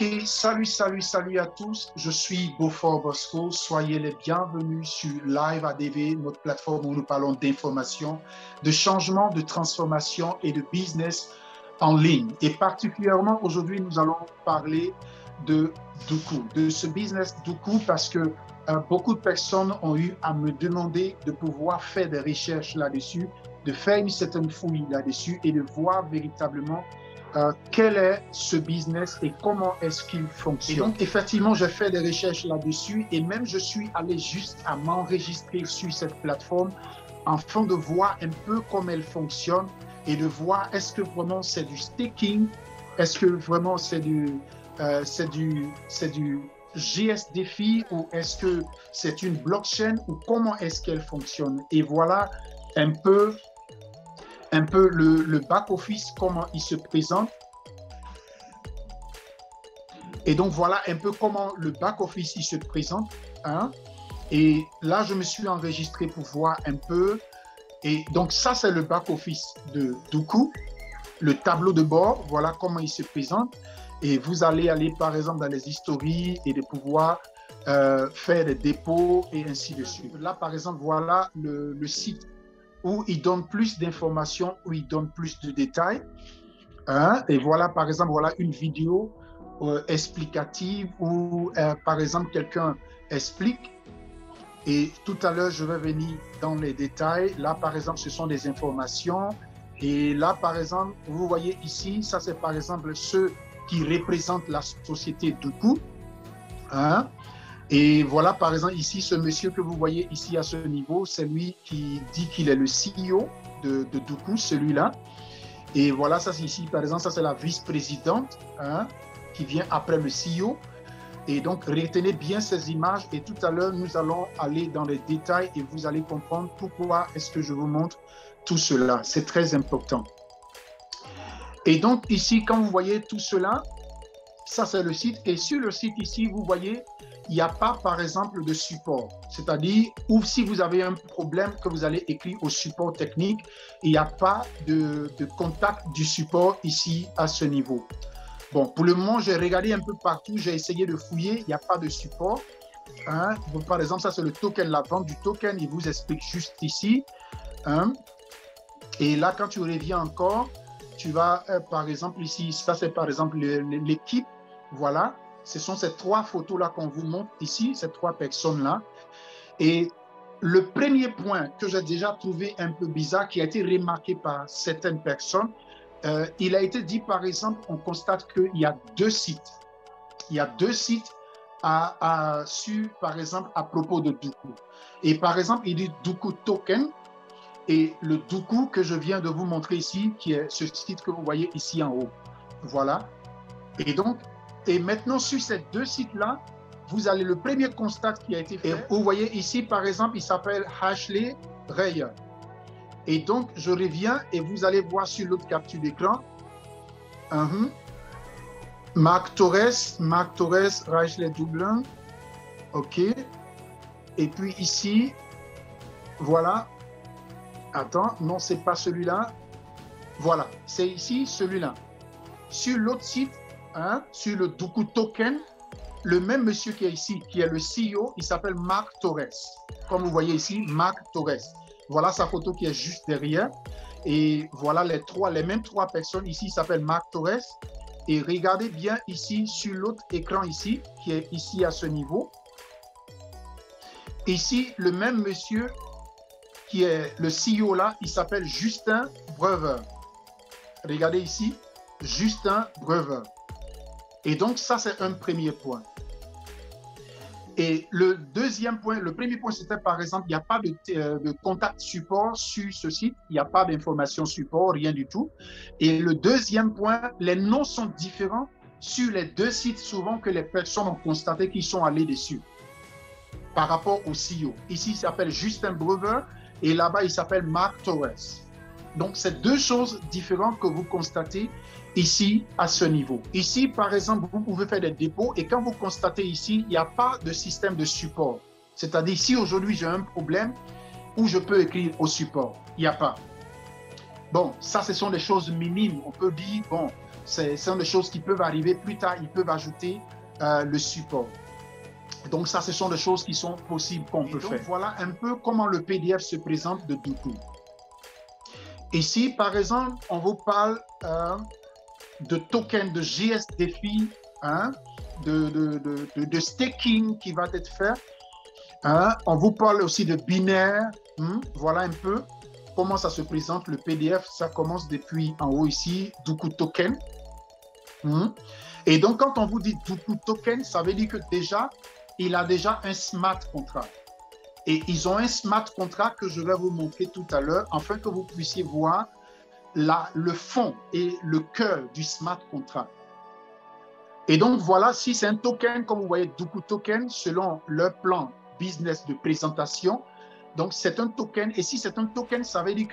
Ok, salut à tous. Je suis Beaufort Bosco. Soyez les bienvenus sur Live ADV, notre plateforme où nous parlons d'information, de changement, de transformation et de business en ligne. Et particulièrement aujourd'hui, nous allons parler de Doukou, de ce business Doukou parce que beaucoup de personnes ont eu à me demander de pouvoir faire des recherches là-dessus, de faire une certaine fouille là-dessus et de voir véritablement quel est ce business et comment est-ce qu'il fonctionne. Et donc, effectivement, j'ai fait des recherches là-dessus et même je suis allé juste à m'enregistrer sur cette plateforme afin de voir un peu comment elle fonctionne et de voir est-ce que vraiment c'est du staking, est-ce que vraiment c'est du GSDFI ou est-ce que c'est une blockchain ou comment est-ce qu'elle fonctionne. Et voilà un peu le back-office, comment il se présente. Et donc, voilà un peu comment le back-office il se présente. Hein? Et là, je me suis enregistré pour voir un peu. Et donc, ça, c'est le back-office de Doukou. Le tableau de bord, voilà comment il se présente. Et vous allez aller, par exemple, dans les histories et de pouvoir faire des dépôts et ainsi de suite. Là, par exemple, voilà le site où il donne plus d'informations, où il donne plus de détails. Hein? Et voilà, par exemple, voilà une vidéo explicative où, par exemple, quelqu'un explique. Et tout à l'heure, je vais venir dans les détails. Là, par exemple, ce sont des informations. Et là, par exemple, vous voyez ici, ça, c'est par exemple ceux qui représentent la société Doukou. Hein? Et voilà, par exemple, ici, ce monsieur que vous voyez ici à ce niveau, c'est lui qui dit qu'il est le CEO de Doukou, celui-là. Et voilà, ça c'est ici, par exemple, ça c'est la vice-présidente hein, qui vient après le CEO. Et donc, retenez bien ces images et tout à l'heure, nous allons aller dans les détails et vous allez comprendre pourquoi est-ce que je vous montre tout cela. C'est très important. Et donc, ici, quand vous voyez tout cela, ça c'est le site. Et sur le site ici, vous voyez, il n'y a pas, par exemple, de support. C'est-à-dire, ou si vous avez un problème que vous allez écrire au support technique, il n'y a pas de contact du support ici à ce niveau. Bon, pour le moment, j'ai regardé un peu partout, j'ai essayé de fouiller, il n'y a pas de support. Hein. Donc, par exemple, ça c'est le token, la vente du token, il vous explique juste ici. Hein. Et là, quand tu reviens encore, tu vas, par exemple, ici, ça c'est par exemple l'équipe, voilà. Ce sont ces trois photos-là qu'on vous montre ici, ces trois personnes-là. Et le premier point que j'ai déjà trouvé un peu bizarre, qui a été remarqué par certaines personnes, il a été dit, par exemple, on constate qu'il y a deux sites. Il y a deux sites sur, par exemple, à propos de Doukou. Et par exemple, il dit Doukou Token et le Doukou que je viens de vous montrer ici, qui est ce site que vous voyez ici en haut. Voilà. Et donc, et maintenant, sur ces deux sites-là, vous avez le premier constat qui a été fait. Et vous voyez ici, par exemple, il s'appelle Ashley Reyer. Et donc, je reviens et vous allez voir sur l'autre capture d'écran. Marc Torres, Ashley Dublin. OK. Et puis ici, voilà. Attends, non, c'est pas celui-là. Voilà, c'est ici, celui-là. Sur l'autre site, hein, sur le Doukou Token, le même monsieur qui est ici, qui est le CEO, il s'appelle Marc Torres. Comme vous voyez ici, Marc Torres. Voilà sa photo qui est juste derrière. Et voilà les mêmes trois personnes ici, il s'appelle Marc Torres. Et regardez bien ici, sur l'autre écran ici, qui est ici à ce niveau. Ici, le même monsieur qui est le CEO là, il s'appelle Justin Brewer. Regardez ici, Justin Brewer. Et donc, ça, c'est un premier point. Et le deuxième point, le premier point, c'était par exemple, il n'y a pas de contact support sur ce site, il n'y a pas d'information support, rien du tout. Et le deuxième point, les noms sont différents sur les deux sites, souvent que les personnes ont constaté qu'ils sont allés dessus par rapport au CEO. Ici, il s'appelle Justin Brewer et là-bas, il s'appelle Marc Torres. Donc, c'est deux choses différentes que vous constatez ici à ce niveau. Ici, par exemple, vous pouvez faire des dépôts et quand vous constatez ici, il n'y a pas de système de support. C'est-à-dire, si aujourd'hui j'ai un problème où je peux écrire au support, il n'y a pas. Bon, ça, ce sont des choses minimes. On peut dire, bon, Ce sont des choses qui peuvent arriver plus tard. Ils peuvent ajouter le support. Donc ça, ce sont des choses qui sont possibles qu'on peut faire. Voilà un peu comment le PDF se présente de Duku. Ici, par exemple, on vous parle de token de GSDFI, hein, de staking qui va être fait. Hein. On vous parle aussi de binaire. Voilà un peu comment ça se présente. Le PDF, ça commence depuis en haut ici, Duku Token. Et donc, quand on vous dit Duku Token, ça veut dire que déjà, il a déjà un smart contract. Et ils ont un smart contract que je vais vous montrer tout à l'heure, afin que vous puissiez voir le fond et le cœur du smart contract. Et donc, voilà, si c'est un token, comme vous voyez, Duku Token, selon leur plan business de présentation, donc c'est un token. Et si c'est un token, ça veut dire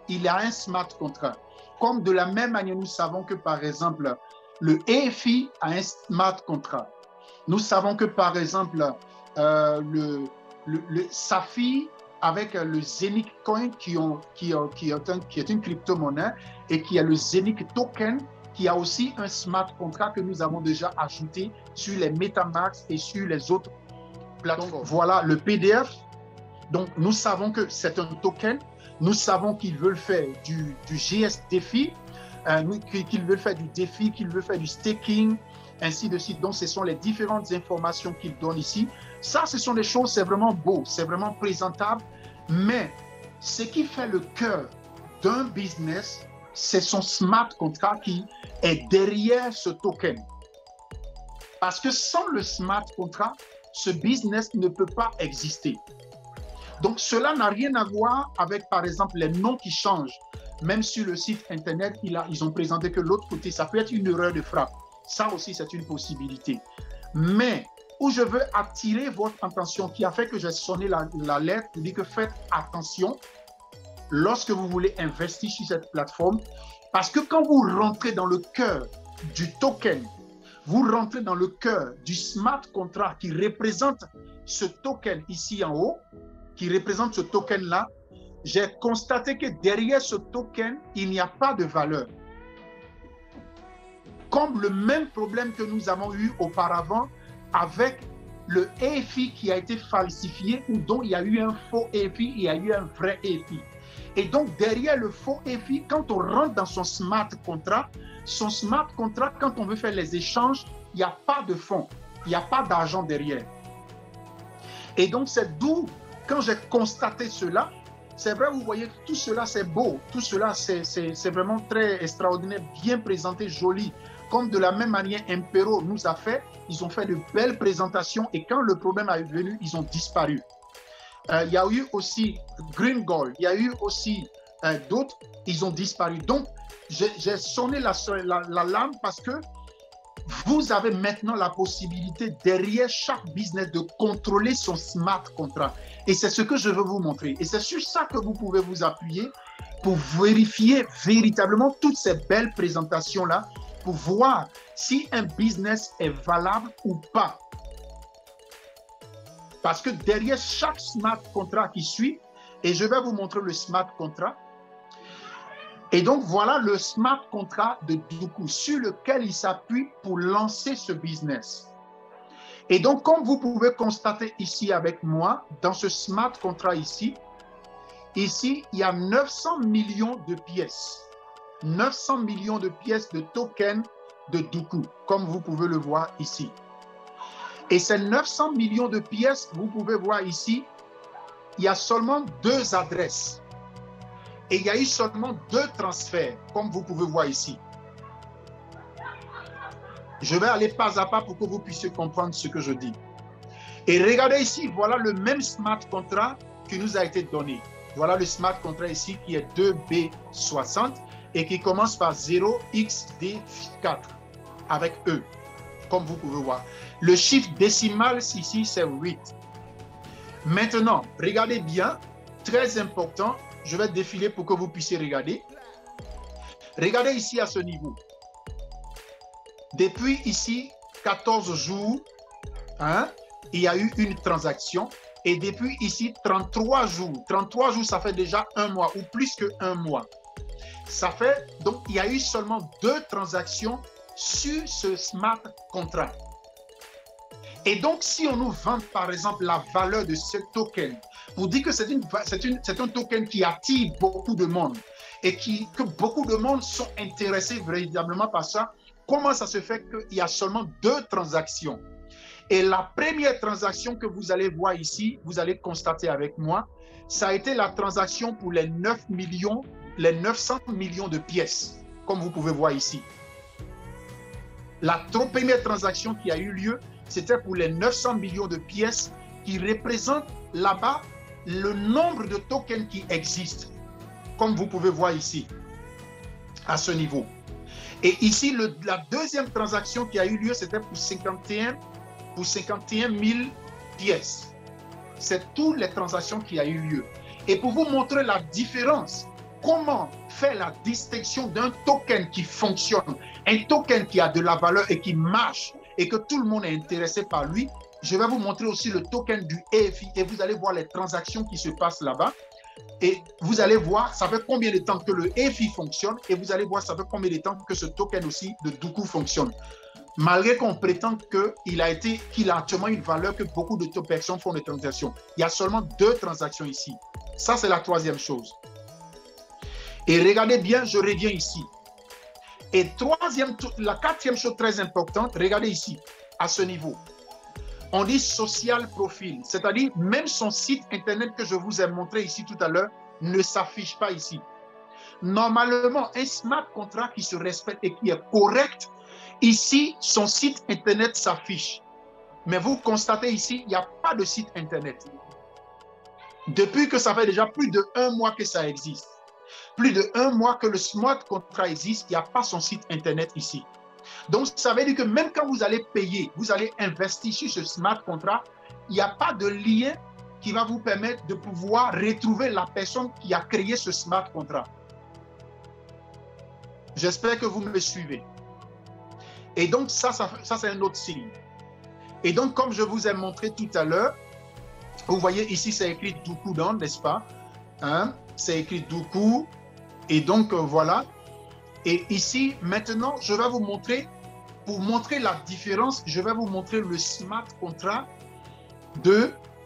qu'il a un smart contract. Comme de la même manière, nous savons que, par exemple, le EFI a un smart contract. Nous savons que, par exemple, le Safi avec le Zenith Coin qui est une crypto-monnaie et qui a le Zenith Token qui a aussi un smart contract que nous avons déjà ajouté sur les MetaMask et sur les autres plateformes. Donc, voilà le PDF. Donc, nous savons que c'est un token. Nous savons qu'ils veulent faire du GSDFI, qu'ils veulent faire du DeFi, qu'ils veulent faire du staking, ainsi de suite. Donc, ce sont les différentes informations qu'ils donnent ici. Ça, ce sont des choses, c'est vraiment beau, c'est vraiment présentable. Mais ce qui fait le cœur d'un business, c'est son smart contract qui est derrière ce token. Parce que sans le smart contract, ce business ne peut pas exister. Donc, cela n'a rien à voir avec, par exemple, les noms qui changent. Même sur le site Internet, ils ont présenté que l'autre côté, ça peut être une erreur de frappe. Ça aussi, c'est une possibilité. Mais où je veux attirer votre attention, qui a fait que j'ai sonné la lettre, pour dire que faites attention lorsque vous voulez investir sur cette plateforme, parce que quand vous rentrez dans le cœur du token, vous rentrez dans le cœur du smart contract qui représente ce token ici en haut, qui représente ce token-là, j'ai constaté que derrière ce token, il n'y a pas de valeur. Comme le même problème que nous avons eu auparavant avec le EFI qui a été falsifié ou dont il y a eu un faux EFI, il y a eu un vrai EFI. Et donc, derrière le faux EFI, quand on rentre dans son smart contract, quand on veut faire les échanges, il n'y a pas de fonds, il n'y a pas d'argent derrière. Et donc, c'est d'où, quand j'ai constaté cela, c'est vrai, vous voyez, tout cela, c'est beau, tout cela, c'est vraiment très extraordinaire, bien présenté, joli. Comme de la même manière, Impero nous a fait, ils ont fait de belles présentations et quand le problème est venu, ils ont disparu. Il y a eu aussi Green Gold, il y a eu aussi d'autres, ils ont disparu. Donc, j'ai sonné l'alarme parce que vous avez maintenant la possibilité, derrière chaque business, de contrôler son smart contract. Et c'est ce que je veux vous montrer. Et c'est sur ça que vous pouvez vous appuyer pour vérifier véritablement toutes ces belles présentations-là, pour voir si un business est valable ou pas. Parce que derrière chaque smart contract qui suit, et je vais vous montrer le smart contract, et donc voilà le smart contract de Duku sur lequel il s'appuie pour lancer ce business. Et donc, comme vous pouvez constater ici avec moi, dans ce smart contract ici, il y a 900 millions de pièces. 900 millions de pièces de tokens de Duku, comme vous pouvez le voir ici. Et ces 900 millions de pièces, vous pouvez voir ici, il y a seulement 2 adresses. Et il y a eu seulement 2 transferts, comme vous pouvez voir ici. Je vais aller pas à pas pour que vous puissiez comprendre ce que je dis. Et regardez ici, voilà le même smart contract qui nous a été donné. Voilà le smart contract ici qui est 2B60 et qui commence par 0xD4 avec E, comme vous pouvez voir. Le chiffre décimal ici, c'est 8. Maintenant, regardez bien, très important, je vais défiler pour que vous puissiez regarder. Regardez ici à ce niveau. Depuis ici, 14 jours, il y a eu une transaction. Et depuis ici, 33 jours. 33 jours, ça fait déjà 1 mois ou plus que 1 mois. ça fait, donc il y a eu seulement 2 transactions sur ce smart contract. Et donc, si on nous vend, par exemple, la valeur de ce token, pour dire que c'est un token qui attire beaucoup de monde et que beaucoup de monde sont intéressés véritablement par ça, comment ça se fait qu'il y a seulement 2 transactions? Et la première transaction que vous allez voir ici, vous allez constater avec moi, ça a été la transaction pour les 900 millions de pièces, comme vous pouvez voir ici. La première transaction qui a eu lieu, c'était pour les 900 millions de pièces qui représentent là-bas le nombre de tokens qui existent, comme vous pouvez voir ici, à ce niveau. Et ici, la deuxième transaction qui a eu lieu, c'était pour 51 000 pièces. C'est toutes les transactions qui a eu lieu. Et pour vous montrer la différence, comment faire la distinction d'un token qui fonctionne, un token qui a de la valeur et qui marche, et que tout le monde est intéressé par lui, je vais vous montrer aussi le token du EFI et vous allez voir les transactions qui se passent là-bas. Et vous allez voir, ça fait combien de temps que le EFI fonctionne et vous allez voir, ça fait combien de temps que ce token aussi de Duku fonctionne. Malgré qu'on prétend qu'il a actuellement une valeur que beaucoup de personnes font des transactions. Il y a seulement 2 transactions ici. Ça, c'est la troisième chose. Et regardez bien, je reviens ici. Et la quatrième chose très importante, regardez ici, à ce niveau. On dit social profile, c'est-à-dire même son site internet que je vous ai montré ici tout à l'heure ne s'affiche pas ici. Normalement, un smart contract qui se respecte et qui est correct, ici, son site internet s'affiche. Mais vous constatez ici, il n'y a pas de site internet. Depuis que ça fait déjà plus de 1 mois que ça existe. Plus de 1 mois que le smart contract existe, il n'y a pas son site internet ici. Donc, ça veut dire que même quand vous allez payer, vous allez investir sur ce smart contract, il n'y a pas de lien qui va vous permettre de pouvoir retrouver la personne qui a créé ce smart contract. J'espère que vous me suivez. Et donc, ça c'est un autre signe. Et donc, comme je vous ai montré tout à l'heure, vous voyez ici, c'est écrit Duku dans, n'est-ce pas? Hein? C'est écrit Duku. Et donc, voilà. Et ici, maintenant, je vais vous montrer, pour montrer la différence, je vais vous montrer le smart contract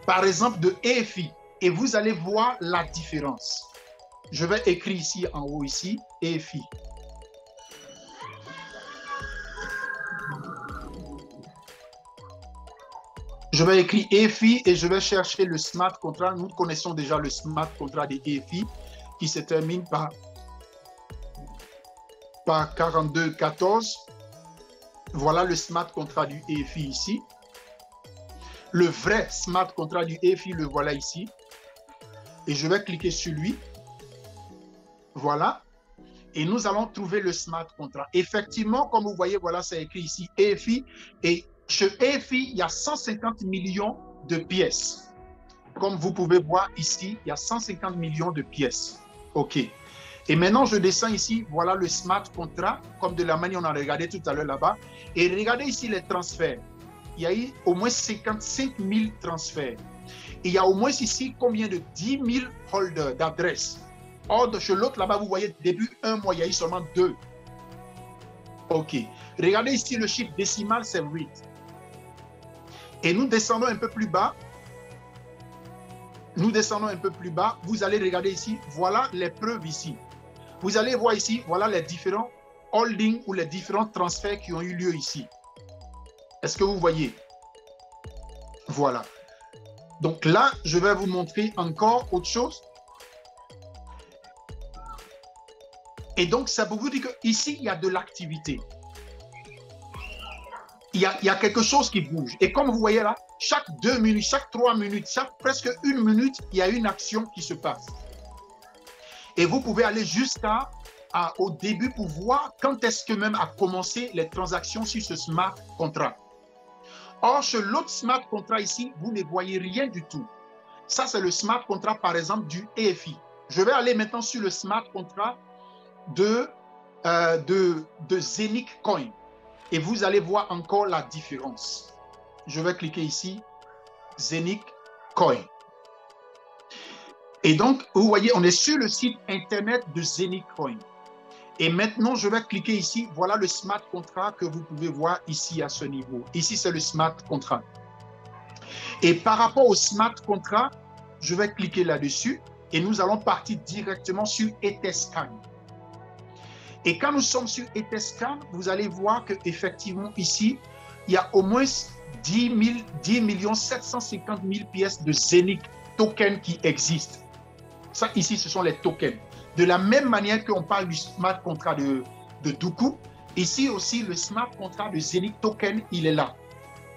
par exemple, de EFI. Et vous allez voir la différence. Je vais écrire ici, en haut, ici, EFI. Je vais écrire EFI et je vais chercher le smart contract. Nous connaissons déjà le smart contract des EFI qui se termine par 4214. Voilà le smart contract du EFI ici. Le vrai smart contract du EFI, le voilà ici. Et je vais cliquer sur lui. Voilà. Et nous allons trouver le smart contract. Effectivement, comme vous voyez, voilà, c'est écrit ici EFI. Et chez EFI, il y a 150 millions de pièces. Comme vous pouvez voir ici, il y a 150 millions de pièces. OK. Et maintenant, je descends ici, voilà le smart contract, comme de la manière on a regardé tout à l'heure là-bas. Et regardez ici les transferts. Il y a eu au moins 55 000 transferts. Et il y a au moins ici combien de 10 000 holders d'adresses. Or, chez l'autre là-bas, vous voyez, début 1 mois, il y a eu seulement 2. OK. Regardez ici le chiffre décimal, c'est 8. Et nous descendons un peu plus bas. Nous descendons un peu plus bas. Vous allez regarder ici, voilà les preuves ici. Vous allez voir ici, voilà les différents holdings ou les différents transferts qui ont eu lieu ici. Est-ce que vous voyez? Voilà. Donc là, je vais vous montrer encore autre chose. Et donc, ça pour vous dire qu'ici, il y a de l'activité. Il y a quelque chose qui bouge. Et comme vous voyez là, chaque 2 minutes, chaque 3 minutes, chaque presque 1 minute, il y a une action qui se passe. Et vous pouvez aller jusqu'au début pour voir quand est-ce que même a commencé les transactions sur ce smart contract. Or, sur l'autre smart contract ici, vous ne voyez rien du tout. Ça, c'est le smart contract, par exemple, du EFI. Je vais aller maintenant sur le smart contract de Zenic Coin. Et vous allez voir encore la différence. Je vais cliquer ici, Zenic Coin. Et donc, vous voyez, on est sur le site internet de Zenic Coin. Et maintenant, je vais cliquer ici. Voilà le smart contract que vous pouvez voir ici à ce niveau. Ici, c'est le smart contract. Et par rapport au smart contract, je vais cliquer là-dessus et nous allons partir directement sur Etherscan. Et quand nous sommes sur Etherscan, vous allez voir qu'effectivement ici, il y a au moins 10 750 000 pièces de Zenith token qui existent. Ça, ici, ce sont les tokens. De la même manière qu'on parle du smart contract de Duku, ici aussi, le smart contract de Zenith token, il est là.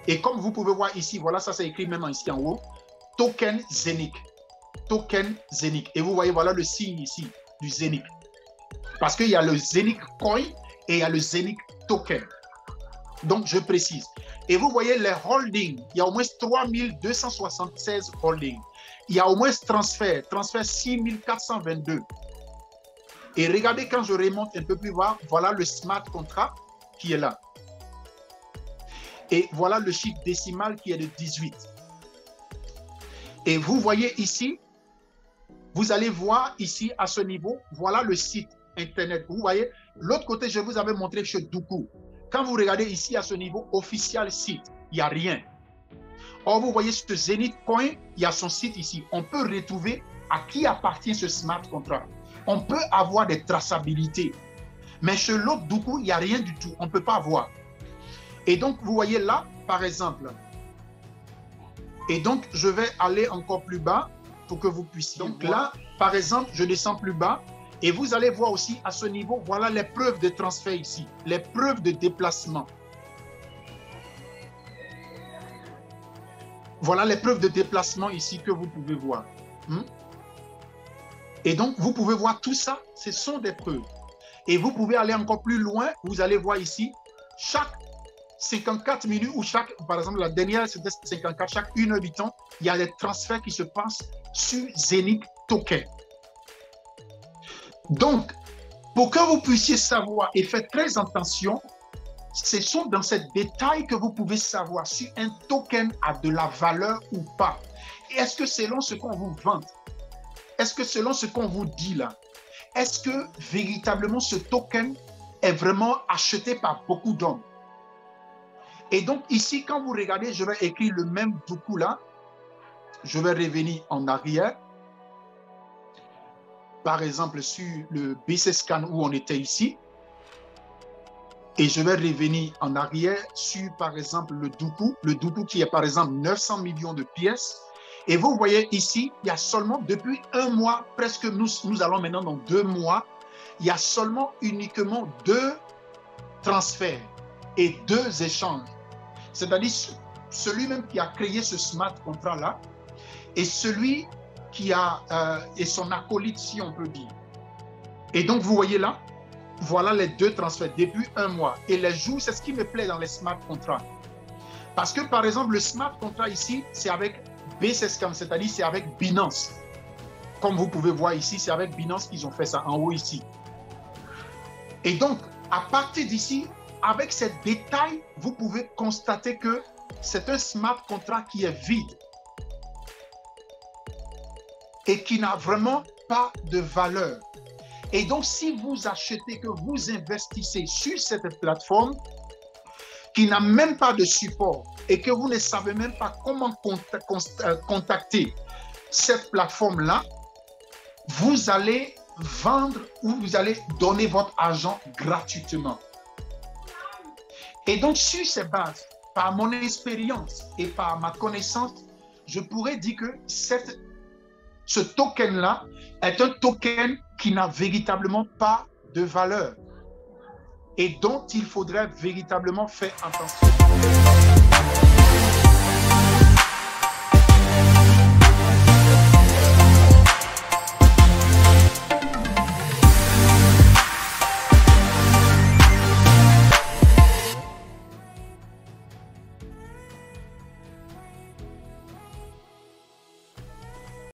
Et comme vous pouvez voir ici, voilà, ça c'est écrit même ici en haut, token Zenith. Token Zenith. Et vous voyez, voilà le signe ici du Zenith. Parce qu'il y a le Zenith Coin et il y a le Zenith Token. Donc, je précise. Et vous voyez les holdings. Il y a au moins 3276 holdings. Il y a au moins transfert 6422. Et regardez, quand je remonte un peu plus bas, voilà le smart contract qui est là. Et voilà le chiffre décimal qui est de 18. Et vous voyez ici, vous allez voir ici à ce niveau, voilà le site Internet. Vous voyez, l'autre côté, je vous avais montré chez Duku. Quand vous regardez ici à ce niveau, officiel site, il n'y a rien. Or, vous voyez ce Zenith Coin, il y a son site ici. On peut retrouver à qui appartient ce smart contract. On peut avoir des traçabilités. Mais chez l'autre Duku, il n'y a rien du tout. On ne peut pas voir. Et donc, vous voyez là, par exemple. Et donc, je vais aller encore plus bas pour que vous puissiez. Donc là, par exemple, je descends plus bas. Et vous allez voir aussi à ce niveau, voilà les preuves de transfert ici, les preuves de déplacement. Voilà les preuves de déplacement ici que vous pouvez voir. Et donc, vous pouvez voir tout ça, ce sont des preuves. Et vous pouvez aller encore plus loin, vous allez voir ici, chaque 54 minutes ou chaque, par exemple, la dernière c'était 54, chaque 1 heure du temps, il y a des transferts qui se passent sur Zenith Token. Donc, pour que vous puissiez savoir et faire très attention, ce sont dans ces détails que vous pouvez savoir si un token a de la valeur ou pas. Et est-ce que selon ce qu'on vous vante, est-ce que selon ce qu'on vous dit là, est-ce que véritablement ce token est vraiment acheté par beaucoup d'hommes? Et donc ici, quand vous regardez, je vais écrire le même Duku là. Je vais revenir en arrière. Par exemple, sur le BC Scan où on était ici. Et je vais revenir en arrière sur, par exemple, le Duku qui est, par exemple, 900 millions de pièces. Et vous voyez ici, il y a seulement, depuis 1 mois, presque nous allons maintenant dans 2 mois, il y a seulement uniquement 2 transferts et 2 échanges. C'est-à-dire celui même qui a créé ce smart contract-là et celui qui a et son acolyte, si on peut dire. Et donc, vous voyez là, voilà les 2 transferts depuis 1 mois. Et les jours, c'est ce qui me plaît dans les smart contracts. Parce que, par exemple, le smart contract ici, c'est avec BCSCAM, c'est-à-dire c'est avec Binance. Comme vous pouvez voir ici, c'est avec Binance qu'ils ont fait ça en haut ici. Et donc, à partir d'ici, avec ces détails, vous pouvez constater que c'est un smart contract qui est vide et qui n'a vraiment pas de valeur. Et donc, si vous achetez, que vous investissez sur cette plateforme qui n'a même pas de support et que vous ne savez même pas comment contacter cette plateforme-là, vous allez vendre ou vous allez donner votre argent gratuitement. Et donc, sur ces bases, par mon expérience et par ma connaissance, je pourrais dire que ce token-là est un token qui n'a véritablement pas de valeur et dont il faudrait véritablement faire attention.